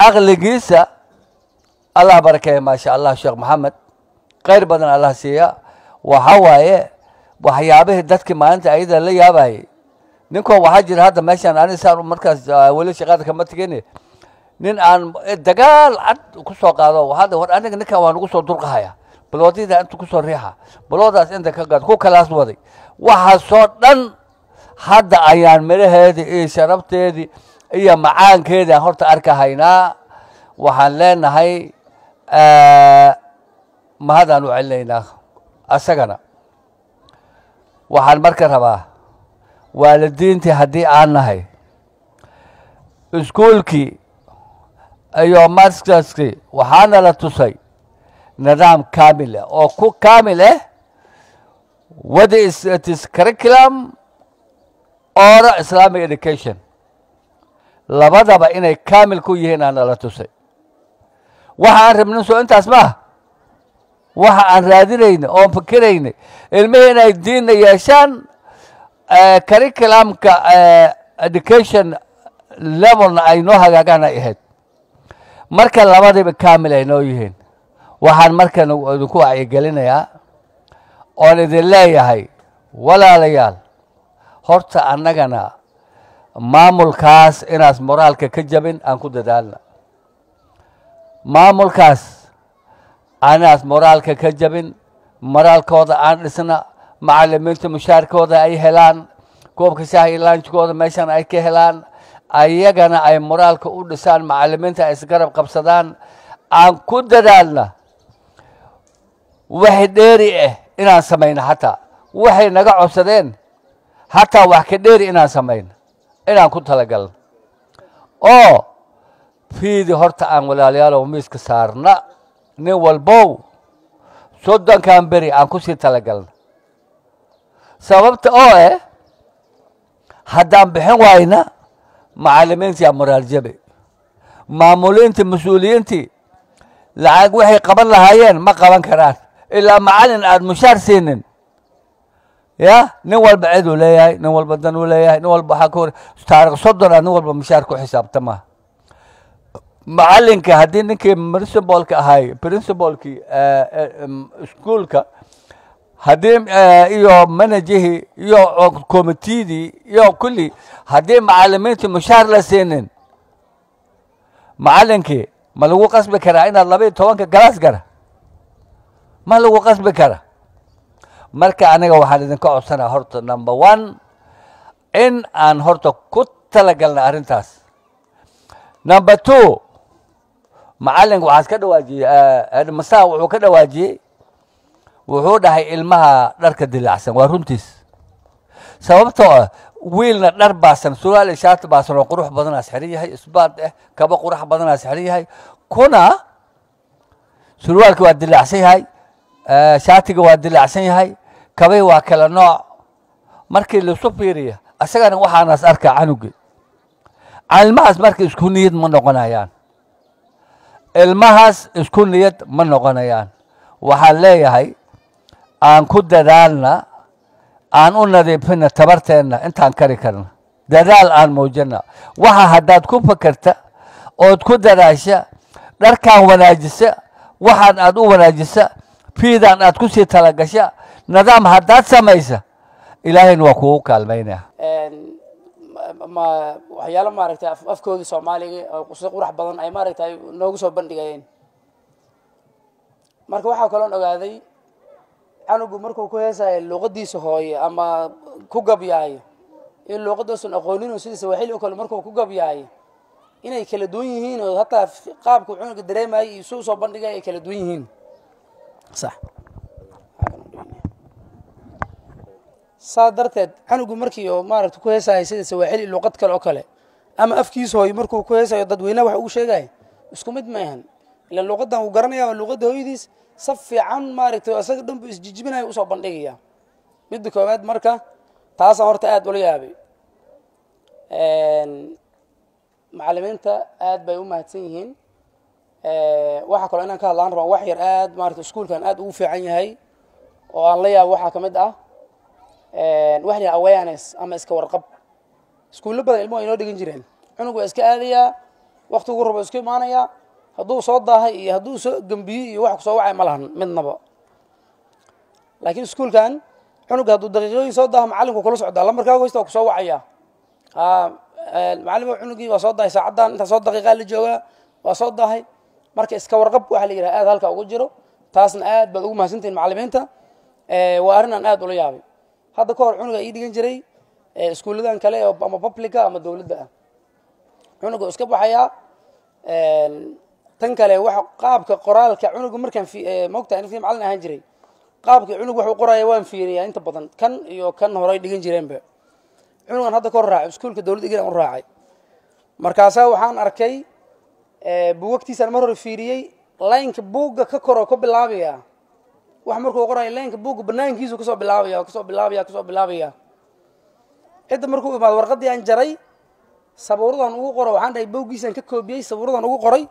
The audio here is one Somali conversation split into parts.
عقل جيسة الله بركة ما شاء الله شيخ محمد غير بدن الله سيا وحواي وحيابه دتك ما أنت أيضا اللي ياباي نكون وحجر هذا ماشي أنا صار مركز ولا شغال كم تجيني نين عن الدجال عد كسر قاضي وهذا هو أنا نكوا ونقصر درقها بلودي ده أنت كسر ريحة بلودة أنت كقد كو كلاس ودي وحصادن هذا أيام مره هذه إيه شربت هذه إيه معان كده هرت أركه هينا وحلنا هاي ما هذا نوعلينا أسجنا وحال مركز بقى والدين تهدي عنا هاي سكولكي أيوة ماسكسكي وحنا لا تصي نظام كامل أو كو كامل whether it is curriculum or Islamic education labadaba inay kaamil ku yihiin aan la tusay waxa aan rabno soo intaas ma waxa aan raadinayno oo fikirayno ilmaheena ay diin yeeshaan curriculumka education level ay noo hagaagaan ay ahayd marka labadaba kaamil ay noo yihiin waxaan markan ku wacyigelinayaa oon idin leeyahay walaalayaal horta annagana maamulkaas inaas moraalka ka jabin aan ku dadaalna maamulkaas anaas moraalka ka jabin moraalkooda aan dhisna macallimiinta mushaarkooda ay helaan koobka shaaha iyo laanjkooda meeshan ay ka helaan ayagana ay moraalka u dhisaan macallimiinta ay isgarab qabsadaan aan ku dadaalna wixii dheeri ah inaan samayno hataa waxay naga codsadeen hataa wax ka dheeri inaan samayno inaan ku talagalno oo fiidi horta aan walaalayaalow miiska saarna nin walbow soddonkan beri aan ku sii talagalno sababta oo haddaan bixin waayna macallimiintii moraal jabe maamuliintii mas-uuliyiintii lacag waxay qaban lahaayeen ma qaban karaan ilaa macallin aad mushaar siinin يا نوال بعيد ولا هاي نوال بدن ولا هاي نوال بحكور تاريخ صدر نوال بمشار كو حساب تمام معلن كهدين كي برنسبل كهاي برنسبل كي سكول كا هديم يو منجه يو كوميتي دي يو كلي هديم معلمين مشار لسنين معلن كي ما لو قصب كراين الله بي توان كجلاس كرا ما لو قصب كرا marka anaga waxaan idin ka codsanaa horta number 1 in aan horta ku talagalna arintaas number 2 macallin waxa ka dhawaajiyay masaa wuxuu ka dhawaajiyay wuxuu dhahay ilmaha dharka dilacsan waa runtiis sababtoo wiilna dhar baasan su'aal shaat baasan oo qurux badan asxari yahay isbaad kaba qurux badan asxari yahay kuna su'aalku waa dilacsan yahay shaatiga waa dilacsan yahay kabay waa kala nooc markii la soo fiiriyo asagana waxaan as arkaa canuga ilmahaas markii isku niyad ma noqonayaan ilmahaas isku niyad ma noqonayaan waxaan leeyahay aan ku dadaalna aan u nadiifina tabarteena intaan kari karna dadaal aan muujina waxa haddaad ku fakarta ood ku dadaasha dharkaan wanaajisa waxaan aad u wanaajisa fiidaan aad ku sii talagasha nidaam haddaad samaysa ilaahayna waa kugu kaalmaynaya ma waxyaalo maaragtay afkooda Soomaaliga oo qosol qurux badan ay maaragtay noogu soo bandhigayeen marka waxa kale oo ogaaday anugu markuu ku heesay luqadiisa hooyo ama ku gabyaay in luqadoosan aqoonin oo sidii Soomaali oo kale markuu ku gabyaay inay kala duwan yihiin oo hatta qaabku cunuga dareemay isoo soo bandhigay ay kala duwan yihiin صح صادرت عنق مركي oo maaragtay ku heesay sida Soomaali luqad kale oo kale ama afkiisa hooyo markuu ku heesayo dadweynaha wax uu sheegay isku mid ma yahan ila luqadan uu garanaya luqada hooyadiis saf fiican maaragtay asaga dhanba isjijibinay u soo bandhigaya mid koobaad marka taas horta aad ula yaabay macallimiinta aad bay u mahadsan yihiin waxa kale inaan ka hadlaan rabaa wax yar aad maaragtay iskuulkan aad ugu fiican yahay oo aan la yaabo waxa kamid ah wax la awareness ama iska warqab iskuulo badan ilmo inoo dhigan jireen cunugu iska aadaya waqti ugu rabo isku imaanaya hadduu soo daahay iyo hadduu soo gambiyo iyo wax kusoo wacay ma lahan midnaba laakiin iskuulkan cunuga hadduu daqiiqooyin soo daaha macallinku kula socdaa lambarkaaga hoysta waa kusoo wacaya macallin cunugii waa soo dahay saacaddan intaa soo daqiiqaa la joogaa waa soo dahay marka iska warqab waxaa la yidhaha aad halkaa ugu jiro taasna aad baad ugu mahadsantihin macallimiinta waa arrin aan aad ula yaabay hadda ka hor cunuga ii dhigan jiray iskuulladan kale ama publica ama dowladda ah cunuga iska baxayaa tan kale waxa qaabka qoraalka cunuga markaan maogtahay intii macallin ahaan jiray qaabka cunug wax uu qoraya waan fiiriyaa inta badan kan iyo kan horay dhigan jireenba cunugan hadda ka hor raacay iskuulka dowladda igran u raacay markaasaa waxaan arkay buugagtiisaan mar hore fiiriyey laynka buugga ka koroo ka bilaabaya wax markuu qoraya laynka buugga banaankiisu kasoo bilaabaya cidda markuu imaado warqaddii aan jaray sabuuradan ugu qoro waxaan dhahay buuggiisaan ka koobiyey sabuuradan ugu qoray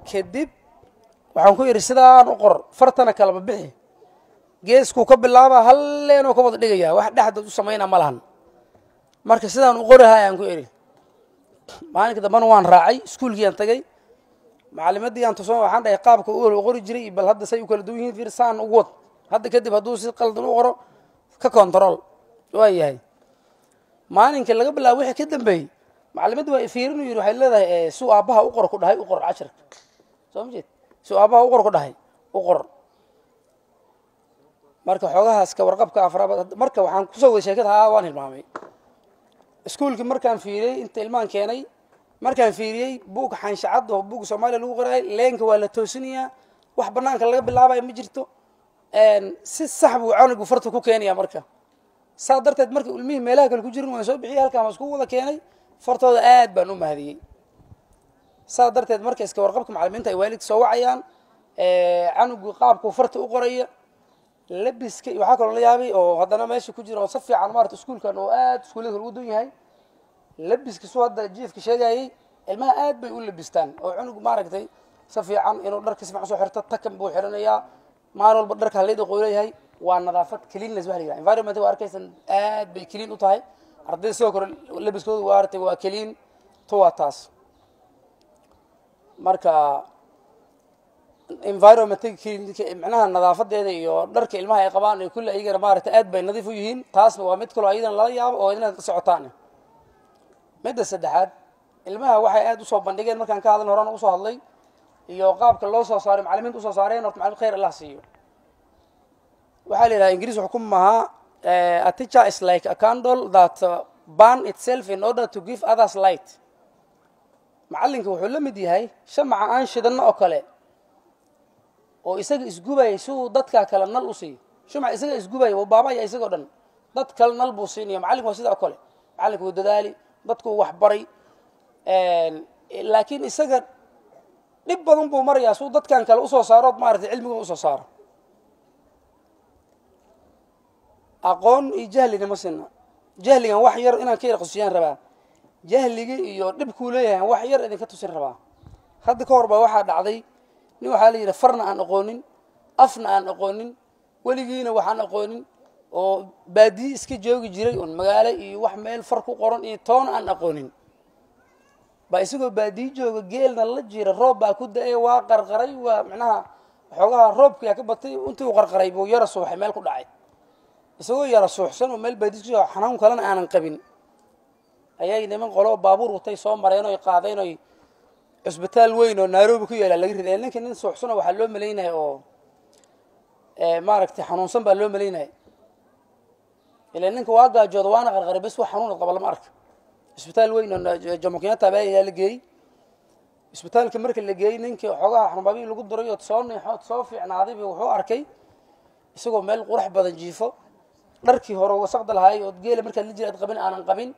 kadib waxaan ku yidhi sidaan u qor fartana kalaba bixi geeskuu ka bilaaba halleenoo ka wada dhigaya wax dhexdood u samaynaa ma lahan marka sidaan u qorihay aan ku idhi maalinka dambana waan raacay iskuulkiiaan tagay macalimadii aan tuso waxaan dhahay qaabka u qori jiray bal hadda say u kala duwan yihiin fiir saan ugu wad hadda kadib hadduu si qaldan u qoro ka control waa yahay maalinka laga bilaabo wixii ka dambeeyey macalimadii waa fiirin uu yidhi waxay leedahay suu aabbaha u qor ku dhahay u qor casharka soo ma jeed suu aabbaha u qor ku dhahay u qor marka xoogahaas ka warqabka afraad marka waxaan kusoo wada sheekada waan hilmaamay iskuulkii markaan fiiriyey inta ilmaan keenay markaan fiiriyey buug xanshacad oo buug Soomaaliya lagu qoray leenka waa la toosinayaa wax banaanka laga bilaabayo ma jirto si sax buu cunugu farta ku keenaya marka saa darteed marka ilmihii meelaha kale ku jirin waan soo bixiyay halkaan isku wada keenay fartooda aad baan u mahadiyey saa darteed marka iska warqabka macallimiinta ay waalidka soo wacayaan cunugu qaabku farta u qoraya labiska waxa kale la yaabay oo haddana meesha ku jira oo si fiican maarta iskuulkan oo aad iskuulada ugu dun yahay labiska soo hadda jiifka sheegayay ilmaha aad bay u labistaan oo cunug maaragtay si fiican inuu dharka si fiican soo xirto takan buu xiranayaa maalin walba dharka halleeda qoyleeyahay waa nadaafad cleanliness waxa la yiraahdaa environment waa arkaysan aad bay clean u tahay ardayda soo kor labiskoodu waa artay waa clean to waa taas marka environment macnaha nadaafadeeda iyo dharka ilmaha ay qabaan ay kulli ayagana maaragtay aad bay nadiif u yihiin taasna waa mid kale oo ayadana lala yaabo oo inaad socotaan midda saddexaad ilmaha waxay aad u soo bandhigeen markaan ka hadalno horaan ugu soo hadlay iyo qaabka loo soo saaray macallimiinta u soo saareen horta macallin khayr Allah siiyo waxaa la yidhaha ingiriis xukum maaha a teacher is like a candle that burn itself in order to give others light macallinka wuxuu la mid yahay shamaca aan shidanno oo kale oo isaga isgubay suu dadka kale nal u siiyo shamaca isaga isgubay oo baabaya isagoo dhan dad kale nal buu siinaya macallinku waa sidoo kale macallinku wuu dadaali dadku wax baray laakiin isaga dhib badan buu marayaa suu dadkan kale u soo saaro maaragtay cilmiga u soo saaro aqoon iyo jahliga ma sinna jahligan wax yar inaan ka yar qosiyaan rabaa jahliga iyo dhibkuu leeyahay wax yar idinka tusin rabaa hadda ka hor baa waxaa dhacday nin waxaa la yidhi farna aan aqoonin afna aan aqoonin weligiina waxaan aqoonin oo baadiye iska joogi jiray un magaalo iyo wax meel far ku qoran iyo toon aan aqoonin baa isagoo baadiye jooga geelna la jira roob baa ku da-ay waa qarqaray waa macnaha xoogaha roobkiyaa ka batay intii uu qarqaray buu yara suuxay meel ku dhacay isagoo yara suuxsan oo meel baadiye kusoo xanuun kalena aanan qabin ayay niman qolo baabuur watay soo mareen oo qaadeen oo cusbitaal weyn oo Nairobi ku yaala laga riday ninka nin suuxsan waxa loo maleeyay oo maaragtay xanuunsan baa loo maleeyay ilaa ninka waa gaajoodo waana qarqaray bas wax xanuun qaba lama arko cusbitaal weyn oo Jomo Kenyatta baa la geeyay cusbitaalka marka la geeyay ninka xogaha xanuunbaabay lagu duray oo soo fiicnaaday wuxuu arkay isagoo meel qurux badan jiifo dharkii hore wasaqda lahaay oo geela marka la jiray qabin aanan qabin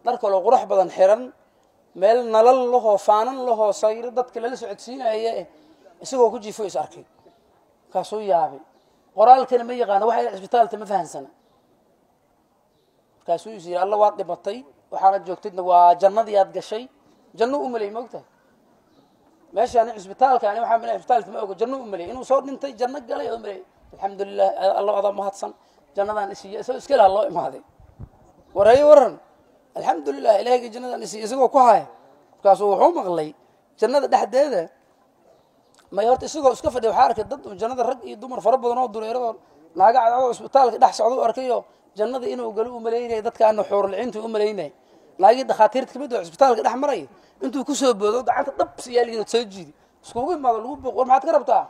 dharka loo qurux badan xiran meel nalal lahoo faanan lahoo sayr dadka la socodsiinaya isagoo ku jiifo is arkay kaasoo yaabay qoraalkana ma yaqaan waxa isbitaalka ma fahansana kaasoo yiri Allah waa dhibatay waxaana joogtidna waa jannadii aad gashay janno u malay moogtahay meeshaan isbitaalka ani waxa malay isbitaalka ma ogo janno u malay inuu soo dhintay janno galay oo malay alxamdulillah Allah wada mahadsan jannadan iska la loo imaaday waray waran alxamdulillah ilaahay jannadan isagoo ku haay markaasuu wuxuu maqlay jannada dhexdeeda may horta isagoo iska fadhiya waxaa arkay dad jannada rag iyo dumar fara badan oo duleerado naaga cadcado isbitaalka dhex socda u arkayo jannada inuu galo u malaynaya dadkaana xuurulciinta u malaynaya naagii dhakhaatiirta kamid oo isbitaalka dhex maray intuu ku soo boodo gacanta dhab siyaaligeed soo jiidi iskugu imaado lagu buuq war maxaad ka rabtaa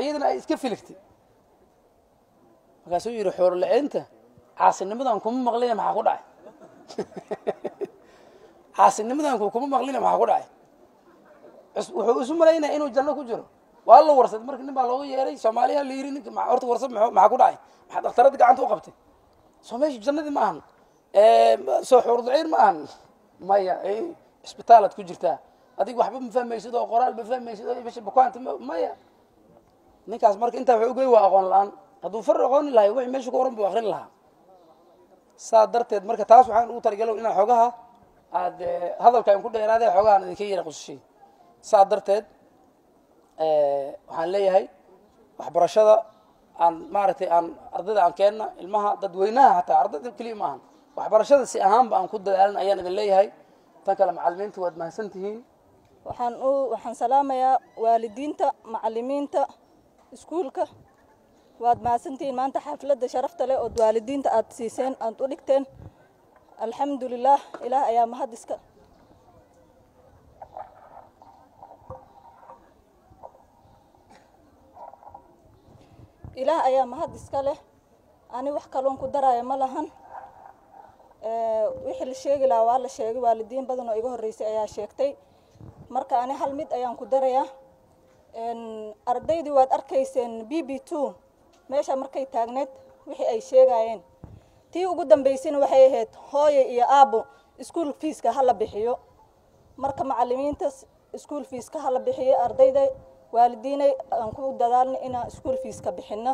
iyadana ay iska filigtay markaasuu yidhi xuurulciinta caasinimadan kuma maqlina maxaa ku dhacay caasinimadan kuma maqlina maxaa ku dhacay wuxuu isu malaynaya inuu janno ku jiro waa la warsaday marka nin baa looga yeeray soomaaliya la yiri ninka horta warsad maxaa ku dhacay maxaa dhakhtarada gacanta u qabtay soo meesha jannadii ma ahan soo xuurulciin ma ahan maya isbitaalaad ku jirtaa adiga waxba ma fahmaysid oo qoraal ma fahmaysid oo meesha bukaanta maya ninkaas marka intaa wuxuu ogey waa aqoon la-aan hadduu far aqooni lahay wixii meesha ku oran buu akrin lahaa saa darteed marka taas waxaan ugu talagalow inaan xoogaha aad hadalka aan ku dheeraadee xoogahan idinka yara qusashay saa darteed waxaan leeyahay waxbarashada aan maaragtay aan ardayda aan keenna ilmaha dadweynaha hataa ardayda keliya ma ahan waxbarashada si ahaanba aan ku dadaalan ayaan idin leeyahay tan kale macallimiinta waad mahadsan tihiin waxaan salaamayaa waalidiinta macallimiinta iskuulka waad mahadsantihiin maanta xafladda sharafta leh oo waalidiinta aad siiseen aad u dhigteen alxamdulilah ilaah ayaa mahad iska ilaah ayaa mahad iska leh ani wax kaloon ku daraya ma lahan wixii la sheegi lahaa waa la sheegay waalidiin badan oo iga horreysay ayaa sheegtay marka ani hal mid ayaan ku darayaa ardaydii waad arkayseen bb2 meesha markay taagneed wixii ay sheegayeen tii ugu dambaysayna waxay ahayd hooyo iyo aabo school feeska hala bixiyo marka macallimiinta school feeska hala bixiyo ardayda waalidiinay aan ku dadaalno inaan school feeska bixino